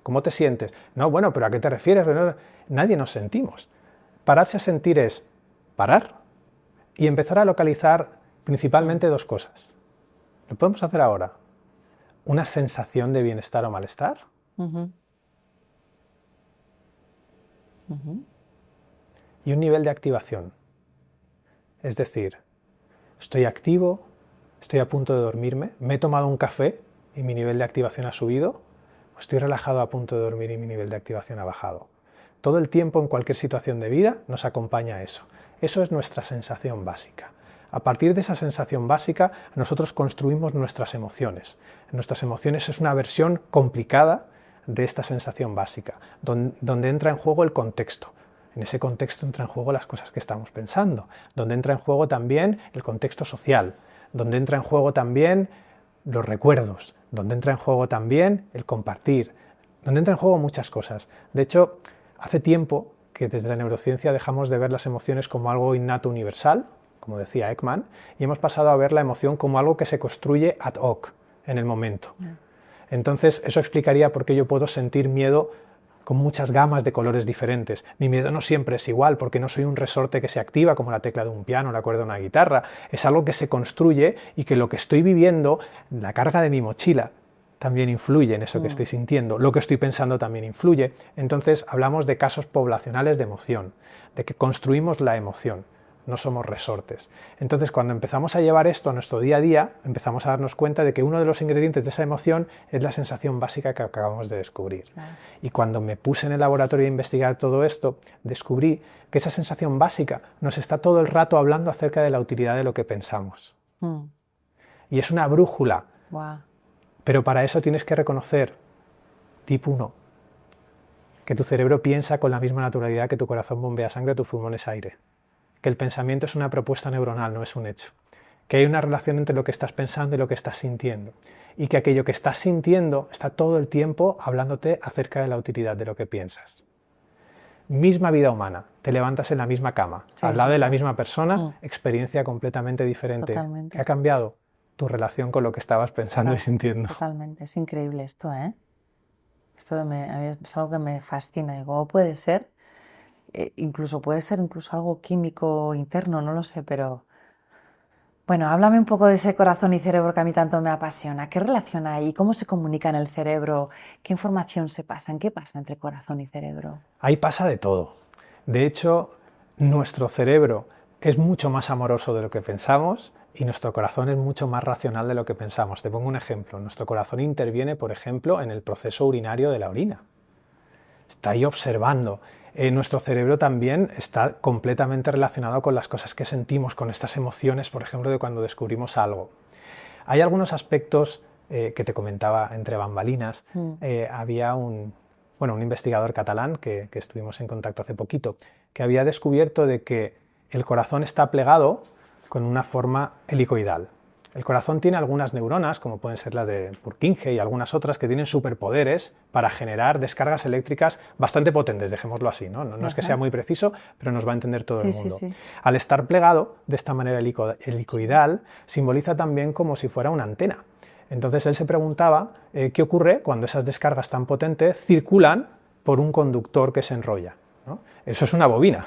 ¿Cómo te sientes? No, bueno, pero ¿a qué te refieres? Nadie nos sentimos. Pararse a sentir es parar y empezar a localizar principalmente dos cosas. Lo podemos hacer ahora. Una sensación de bienestar o malestar. Y un nivel de activación. Es decir, estoy activo, estoy a punto de dormirme, me he tomado un café y mi nivel de activación ha subido, o estoy relajado a punto de dormir y mi nivel de activación ha bajado. Todo el tiempo en cualquier situación de vida nos acompaña eso. Eso es nuestra sensación básica. A partir de esa sensación básica, nosotros construimos nuestras emociones. Nuestras emociones es una versión complicada de esta sensación básica, donde entra en juego el contexto. En ese contexto entra en juego las cosas que estamos pensando, donde entra en juego también el contexto social, donde entra en juego también los recuerdos, donde entra en juego también el compartir, donde entra en juego muchas cosas. De hecho, hace tiempo que desde la neurociencia dejamos de ver las emociones como algo innato universal, como decía Ekman, y hemos pasado a ver la emoción como algo que se construye ad hoc, en el momento. Entonces, eso explicaría por qué yo puedo sentir miedo con muchas gamas de colores diferentes. Mi miedo no siempre es igual, porque no soy un resorte que se activa como la tecla de un piano, la cuerda de una guitarra. Es algo que se construye y que lo que estoy viviendo, la carga de mi mochila, también influye en eso que estoy sintiendo, lo que estoy pensando también influye. Entonces hablamos de casos poblacionales de emoción, de que construimos la emoción, no somos resortes. Entonces cuando empezamos a llevar esto a nuestro día a día, empezamos a darnos cuenta de que uno de los ingredientes de esa emoción es la sensación básica que acabamos de descubrir. Y cuando me puse en el laboratorio a investigar todo esto, descubrí que esa sensación básica nos está todo el rato hablando acerca de la utilidad de lo que pensamos. Y es una brújula. Pero para eso tienes que reconocer, tip 1, que tu cerebro piensa con la misma naturalidad que tu corazón bombea sangre, tus pulmones aire. Que el pensamiento es una propuesta neuronal, no es un hecho. Que hay una relación entre lo que estás pensando y lo que estás sintiendo. Y que aquello que estás sintiendo está todo el tiempo hablándote acerca de la utilidad de lo que piensas. Misma vida humana, te levantas en la misma cama, al lado de la misma persona, experiencia completamente diferente. Totalmente. ¿Qué ha cambiado? Tu relación con lo que estabas pensando y sintiendo. Totalmente, es increíble esto, ¿eh? Esto a mí es algo que me fascina. Digo, ¿cómo puede ser? Puede ser algo químico interno, no lo sé, pero... Bueno, háblame un poco de ese corazón y cerebro que a mí tanto me apasiona. ¿Qué relación hay? ¿Cómo se comunica en el cerebro? ¿Qué información se pasa? ¿Qué pasa entre corazón y cerebro? Ahí pasa de todo. De hecho, nuestro cerebro es mucho más amoroso de lo que pensamos y nuestro corazón es mucho más racional de lo que pensamos. Te pongo un ejemplo. Nuestro corazón interviene, por ejemplo, en el proceso urinario de la orina. Está ahí observando. Nuestro cerebro también está completamente relacionado con las cosas que sentimos, con estas emociones, por ejemplo, de cuando descubrimos algo. Hay algunos aspectos que te comentaba entre bambalinas. Había un investigador catalán que estuvimos en contacto hace poquito, que había descubierto de que el corazón está plegado con una forma helicoidal. El corazón tiene algunas neuronas, como pueden ser la de Purkinje y algunas otras, que tienen superpoderes para generar descargas eléctricas bastante potentes, dejémoslo así, ¿no? No es que sea muy preciso, pero nos va a entender todo el mundo. Sí. Al estar plegado de esta manera helicoidal, simboliza también como si fuera una antena. Entonces él se preguntaba qué ocurre cuando esas descargas tan potentes circulan por un conductor que se enrolla, ¿no? Eso es una bobina.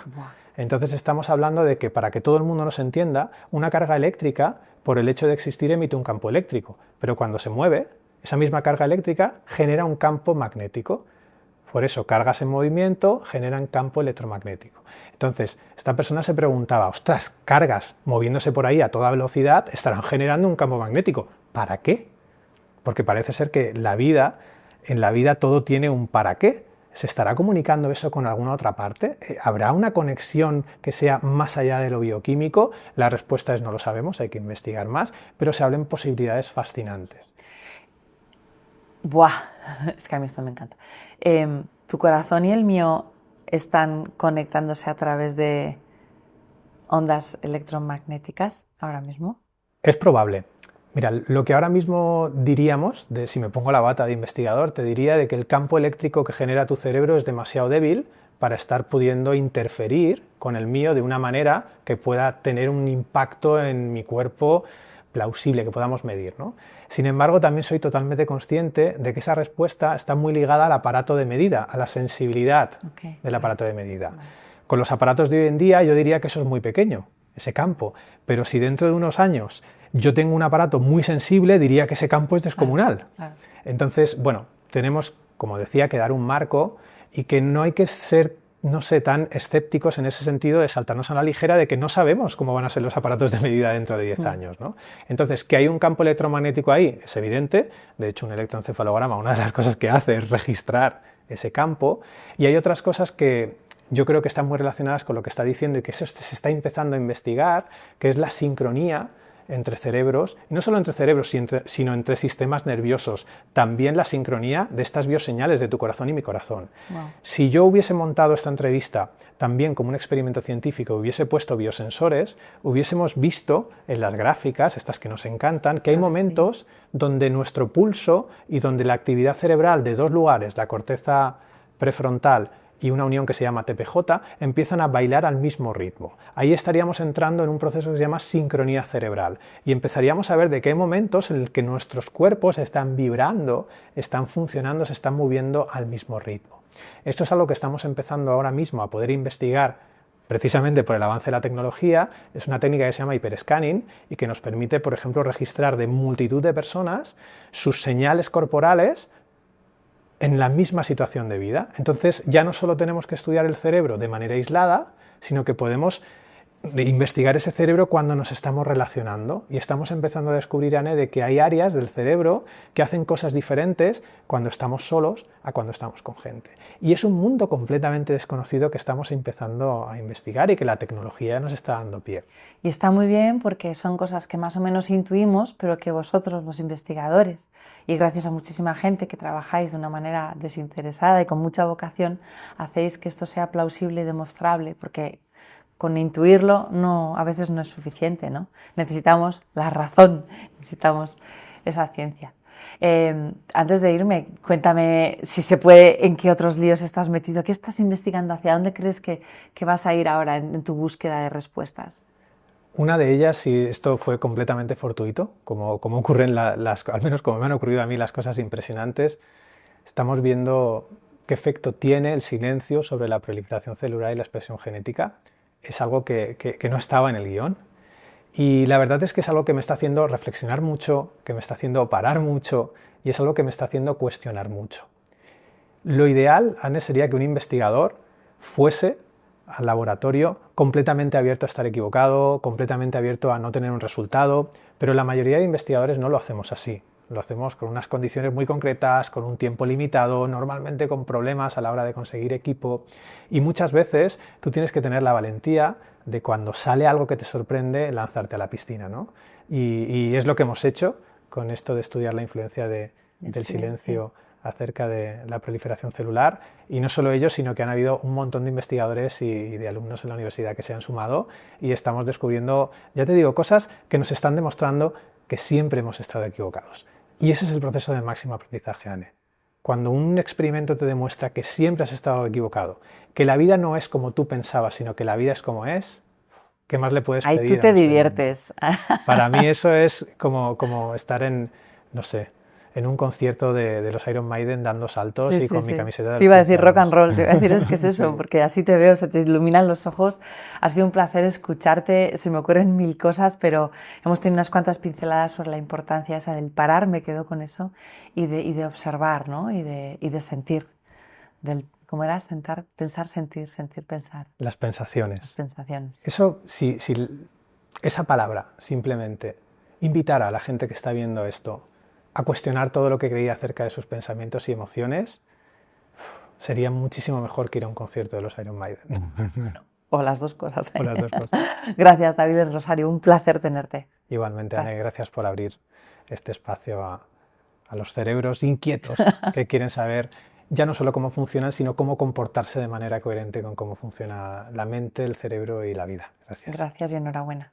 Entonces estamos hablando de que, para que todo el mundo nos entienda, una carga eléctrica, por el hecho de existir, emite un campo eléctrico, pero cuando se mueve, esa misma carga eléctrica genera un campo magnético. Por eso, cargas en movimiento generan campo electromagnético. Entonces, esta persona se preguntaba, ostras, cargas moviéndose por ahí a toda velocidad estarán generando un campo magnético. ¿Para qué? Porque parece ser que en la vida todo tiene un para qué. ¿Se estará comunicando eso con alguna otra parte? ¿Habrá una conexión que sea más allá de lo bioquímico? La respuesta es no lo sabemos, hay que investigar más, pero se hablan posibilidades fascinantes. ¡Buah! Es que a mí esto me encanta. ¿Tu corazón y el mío están conectándose a través de ondas electromagnéticas ahora mismo? Es probable. Mira, lo que ahora mismo diríamos, si me pongo la bata de investigador, te diría de que el campo eléctrico que genera tu cerebro es demasiado débil para estar pudiendo interferir con el mío de una manera que pueda tener un impacto en mi cuerpo plausible, que podamos medir, ¿no? Sin embargo, también soy totalmente consciente de que esa respuesta está muy ligada al aparato de medida, a la sensibilidad del aparato de medida. Con los aparatos de hoy en día yo diría que eso es muy pequeño, ese campo, pero si dentro de unos años yo tengo un aparato muy sensible, diría que ese campo es descomunal. Entonces, bueno, tenemos, como decía, que dar un marco y que no hay que ser, no sé, tan escépticos en ese sentido de saltarnos a la ligera de que no sabemos cómo van a ser los aparatos de medida dentro de 10 años, ¿no? Entonces, que hay un campo electromagnético ahí es evidente. De hecho, un electroencefalograma, una de las cosas que hace es registrar ese campo, y hay otras cosas que yo creo que están muy relacionadas con lo que está diciendo y que se está empezando a investigar, que es la sincronía entre cerebros, y no solo entre cerebros, sino entre sistemas nerviosos, también la sincronía de estas bioseñales de tu corazón y mi corazón. Si yo hubiese montado esta entrevista también como un experimento científico, hubiese puesto biosensores, hubiésemos visto en las gráficas, estas que nos encantan, que hay momentos donde nuestro pulso y donde la actividad cerebral de dos lugares, la corteza prefrontal y una unión que se llama TPJ empiezan a bailar al mismo ritmo. Ahí estaríamos entrando en un proceso que se llama sincronía cerebral y empezaríamos a ver de qué momentos en el que nuestros cuerpos están vibrando, están funcionando, se están moviendo al mismo ritmo. Esto es algo que estamos empezando ahora mismo a poder investigar precisamente por el avance de la tecnología. Es una técnica que se llama hiperscanning y que nos permite, por ejemplo, registrar de multitud de personas sus señales corporales en la misma situación de vida. Entonces ya no solo tenemos que estudiar el cerebro de manera aislada, sino que podemos investigar ese cerebro cuando nos estamos relacionando y estamos empezando a descubrir, Anne, de que hay áreas del cerebro que hacen cosas diferentes cuando estamos solos a cuando estamos con gente. Y es un mundo completamente desconocido que estamos empezando a investigar y que la tecnología nos está dando pie. Y está muy bien porque son cosas que más o menos intuimos, pero que vosotros, los investigadores, y gracias a muchísima gente que trabajáis de una manera desinteresada y con mucha vocación, hacéis que esto sea plausible y demostrable, porque con intuirlo a veces no es suficiente, ¿no? Necesitamos la razón, necesitamos esa ciencia. Antes de irme, cuéntame si se puede, en qué otros líos estás metido, qué estás investigando, hacia dónde crees que vas a ir ahora en tu búsqueda de respuestas. Una de ellas, y esto fue completamente fortuito, como ocurren al menos como me han ocurrido a mí las cosas impresionantes, estamos viendo qué efecto tiene el silencio sobre la proliferación celular y la expresión genética. Es algo que no estaba en el guión. Y la verdad es que es algo que me está haciendo reflexionar mucho, que me está haciendo parar mucho y es algo que me está haciendo cuestionar mucho. Lo ideal, Anne, sería que un investigador fuese al laboratorio completamente abierto a estar equivocado, completamente abierto a no tener un resultado, pero la mayoría de investigadores no lo hacemos así. Lo hacemos con unas condiciones muy concretas, con un tiempo limitado, normalmente con problemas a la hora de conseguir equipo, y muchas veces tú tienes que tener la valentía de cuando sale algo que te sorprende, lanzarte a la piscina, ¿no? Y es lo que hemos hecho con esto de estudiar la influencia del silencio acerca de la proliferación celular, y no solo ellos, sino que han habido un montón de investigadores y de alumnos en la universidad que se han sumado y estamos descubriendo, ya te digo, cosas que nos están demostrando que siempre hemos estado equivocados. Y ese es el proceso de máximo aprendizaje, Anne. Cuando un experimento te demuestra que siempre has estado equivocado, que la vida no es como tú pensabas, sino que la vida es como es, ¿qué más le puedes pedir? Ahí tú te diviertes. Para mí eso es como estar en, no sé, en un concierto de los Iron Maiden dando saltos y con mi camiseta. Te iba a decir rock and roll, te iba a decir es que es eso, Sí. porque así te veo, se te iluminan los ojos. Ha sido un placer escucharte, se me ocurren mil cosas, pero hemos tenido unas cuantas pinceladas sobre la importancia esa del parar, me quedo con eso, y de observar, ¿no? y de sentir, ¿cómo era? Sentar, pensar, sentir, pensar. Las pensaciones. Las pensaciones. Eso, si esa palabra simplemente invitara a la gente que está viendo esto a cuestionar todo lo que creía acerca de sus pensamientos y emociones, sería muchísimo mejor que ir a un concierto de los Iron Maiden. O las dos cosas. O las dos cosas. Gracias, David Rosario, un placer tenerte. Igualmente, Anne, gracias por abrir este espacio a los cerebros inquietos que quieren saber ya no solo cómo funcionan, sino cómo comportarse de manera coherente con cómo funciona la mente, el cerebro y la vida. Gracias. Gracias y enhorabuena.